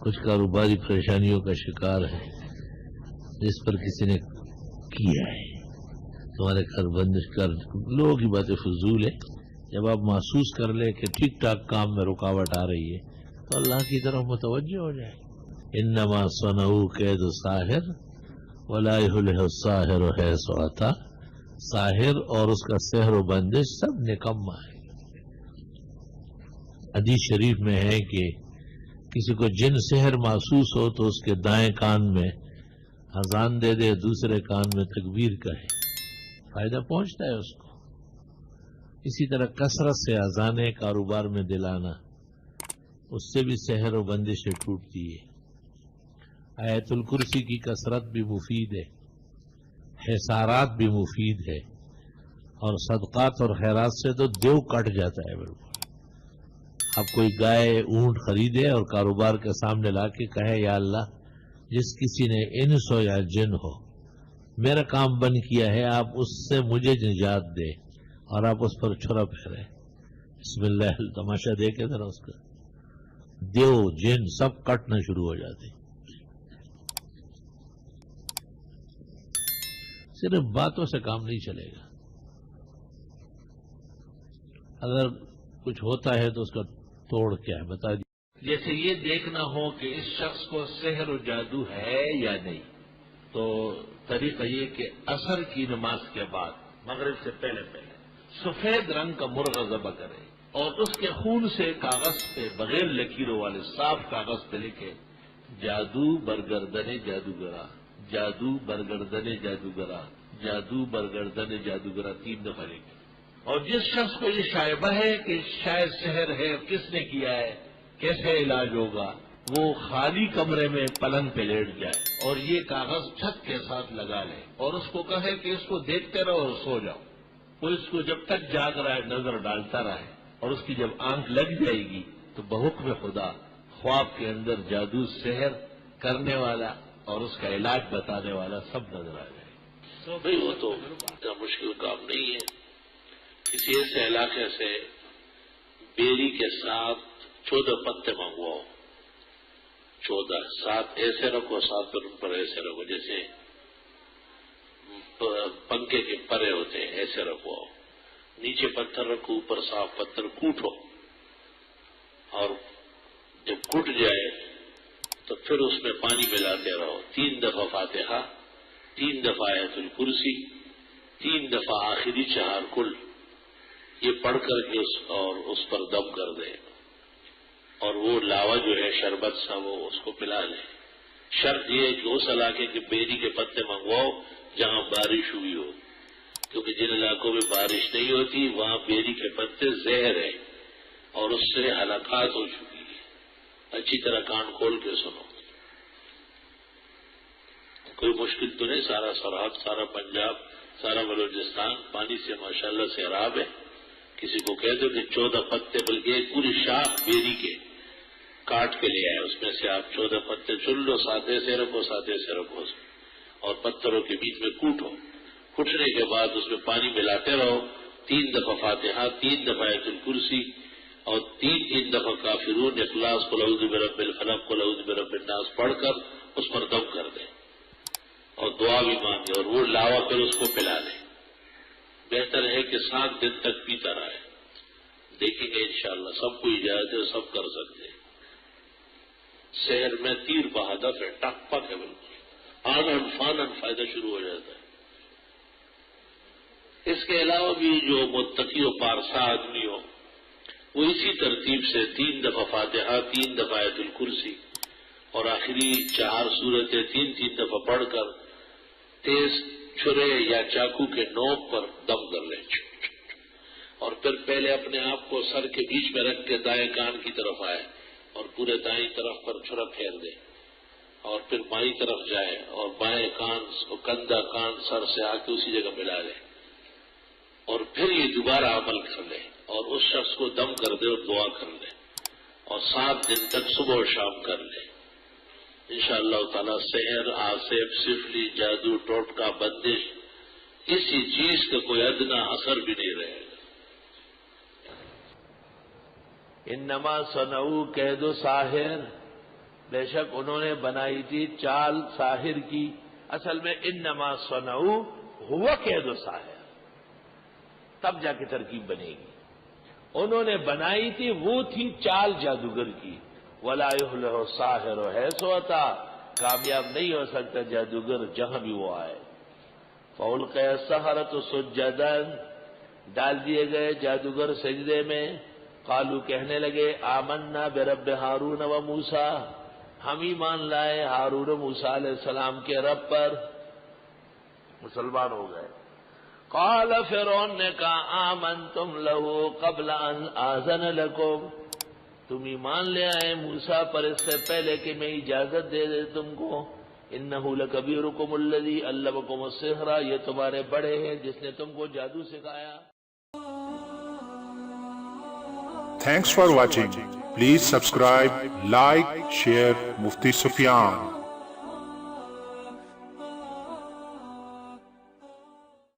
کچھ کاروباری پریشانیوں کا شکار ہے جس پر کسی نے کیا ہے، تمہارے گھر بندش کر، لوگوں کی باتیں فضول ہے۔ جب آپ محسوس کر لیں کہ ٹھیک ٹھاک کام میں رکاوٹ آ رہی ہے تو اللہ کی طرف متوجہ ہو جائے۔ انما صنعوا کید ساحر ولا یفلح الساحر حیث اتی، ساحر اور اس کا سحر و بندش سب نکما ہے۔ حدیث شریف میں ہے کہ کسی کو جن سحر محسوس ہو تو اس کے دائیں کان میں اذان دے دے، دوسرے کان میں تکبیر کہے، فائدہ پہنچتا ہے اس کو۔ اسی طرح کثرت سے اذانیں کاروبار میں دلانا، اس سے بھی سحر و بندشیں ٹوٹتی ہے۔ آیت الکرسی کی کثرت بھی مفید ہے، حسارات بھی مفید ہے، اور صدقات اور خیرات سے تو دیو کٹ جاتا ہے بالکل۔ اب کوئی گائے اونٹ خریدے اور کاروبار کے سامنے لا کے کہے یا اللہ جس کسی نے انس ہو یا جن ہو میرا کام بند کیا ہے، آپ اس سے مجھے نجات دے، اور آپ اس پر چھرا پھیرے، بسم اللہ، تماشا دیکھے ذرا اس کا، دیو جن سب کٹنا شروع ہو جاتے۔ صرف باتوں سے کام نہیں چلے گا، اگر کچھ ہوتا ہے تو اس کا توڑ کیا ہے بتا دیجیے۔ جیسے یہ دیکھنا ہو کہ اس شخص کو سحر و جادو ہے یا نہیں، تو طریقہ یہ کہ عصر کی نماز کے بعد مغرب سے پہلے سفید رنگ کا مرغہ ذبح کرے اور اس کے خون سے کاغذ پہ بغیر لکیروں والے صاف کاغذ پہ لکھے جادو برگردن جادوگرا، جادو برگردن جادوگرا، جادو برگردن جادوگرا 3 دفعہ لکھے۔ اور جس شخص کو یہ شائبہ ہے کہ شاید سحر ہے، کس نے کیا ہے، کیسے علاج ہوگا، وہ خالی کمرے میں پلنگ پہ لیٹ جائے اور یہ کاغذ چھت کے ساتھ لگا لے اور اس کو کہے کہ اس کو دیکھتے رہو اور سو جاؤ۔ وہ اس کو جب تک جاگ رہا ہے نظر ڈالتا رہے، اور اس کی جب آنکھ لگ جائے گی تو بحکم خدا خواب کے اندر جادو سحر کرنے والا اور اس کا علاج بتانے والا سب نظر آ جائے۔ بھائی وہ تو اتنا مشکل کام نہیں ہے۔ کسی ایسے علاقے سے بیری کے ساتھ 14 پتے منگواؤ، 14 7 ایسے رکھو، 7 پر ان پر ایسے رکھو، جیسے پنکھے کے پرے ہوتے ہیں ایسے رکھو، نیچے پتھر رکھو، اوپر صاف پتھر کوٹو، اور جب کٹ جائے تو پھر اس میں پانی ملاتے رہو، 3 دفعہ فاتحہ، 3 دفعہ آیت الکرسی، 3 دفعہ آخری 4 کل، یہ پڑھ کر کے اس پر دم کر دیں، اور وہ لاوا جو ہے شربت سا وہ اس کو پلا لیں۔ شرط یہ ہے کہ اس علاقے کے بیری کے پتے منگواؤ جہاں بارش ہوئی ہو، کیونکہ جن علاقوں میں بارش نہیں ہوتی وہاں بیری کے پتے زہر ہے اور اس سے ہلاکت ہو چکی ہے۔ اچھی طرح کان کھول کے سنو، کوئی مشکل تو نہیں، سارا سرحد، سارا پنجاب، سارا بلوچستان پانی سے ماشاءاللہ سیراب ہے۔ کسی کو کہہ دو کہ 14 پتے بلکہ ایک پوری شاخ بیری کے کاٹ کے لے آئے، اس میں سے آپ 14 پتے چن لو، 7 ایسے رکھو، 7 ایسے رکھو، اور پتھروں کے بیچ میں کوٹو۔ کٹنے کے بعد اس میں پانی ملاتے رہو، 3 دفعہ فاتحہ، 3 دفعہ آیت الکرسی، اور 3 دفعہ کافرون، اخلاص، قل اعوذ برب الفلق، قل اعوذ برب الناس پڑھ کر اس پر دم کر دیں اور دعا بھی مانگے، اور وہ لاوا پھر اس کو پلا لیں۔ بہتر ہے کہ 7 دن تک پیتا رہے۔ دیکھیں گے انشاءاللہ، سب کو اجازت ہے، سب کر سکتے ہیں۔ شہر میں تیر بہادر ہے، ٹک پک ہے، بالکل آنن فانن فائدہ شروع ہو جاتا ہے۔ اس کے علاوہ بھی جو متقی و پارسا آدمی ہو وہ اسی ترتیب سے 3 دفعہ فاتحہ، 3 دفعہ آیت الکرسی اور آخری 4 سورتیں 3 دفعہ پڑھ کر تیز چھرے یا چاقو کے نوک پر دم کر لیں، اور پھر پہلے اپنے آپ کو سر کے بیچ میں رکھ کے دائیں کان کی طرف آئے اور پورے دائیں طرف پر چھرا پھیر دیں، اور پھر بائیں طرف جائے اور بائیں کان کندھا کان سر سے آ کے اسی جگہ ملا لیں، اور پھر یہ دوبارہ عمل کر لیں اور اس شخص کو دم کر دے اور دعا کر لیں، اور 7 دن تک صبح و شام کر لیں۔ انشاءاللہ تعالی سحر، آصف، سفلی، جادو، ٹوٹکا، بندش، کسی چیز کا کوئی ادنا اثر بھی نہیں رہے گا۔ انما صنعوا کید ساحر بے شک انہوں نے بنائی تھی چال ساحر کی. اصل میں انما صنعوا ہوا قید ساحر، تب جا کے ترکیب بنے گی. انہوں نے بنائی تھی وہ تھی چال جادوگر کی. ولا یفلح الساحر حیث اتی، کامیاب نہیں ہو سکتا جادوگر جہاں بھی وہ آئے. فألقی السحرۃ سجدا، ڈال دیے گئے جادوگر سجدے میں. قالوا، کہنے لگے آمنا برب ہارون و موسیٰ، ہم ایمان لائے ہارون و موسیٰ علیہ السلام کے رب پر، مسلمان ہو گئے. قال فرعون نے کہا آمنتم لہ قبل ان آذن لکم، تم ایمان لے آئے موسیٰ پر اس سے پہلے کہ میں اجازت دے دے تم کو. انہ لکبیرکم الذی علمکم السحر، یہ تمہارے بڑے ہیں جس نے تم کو جادو سکھایا. Thanks for watching. Please subscribe, like, share Mufti Sufyan.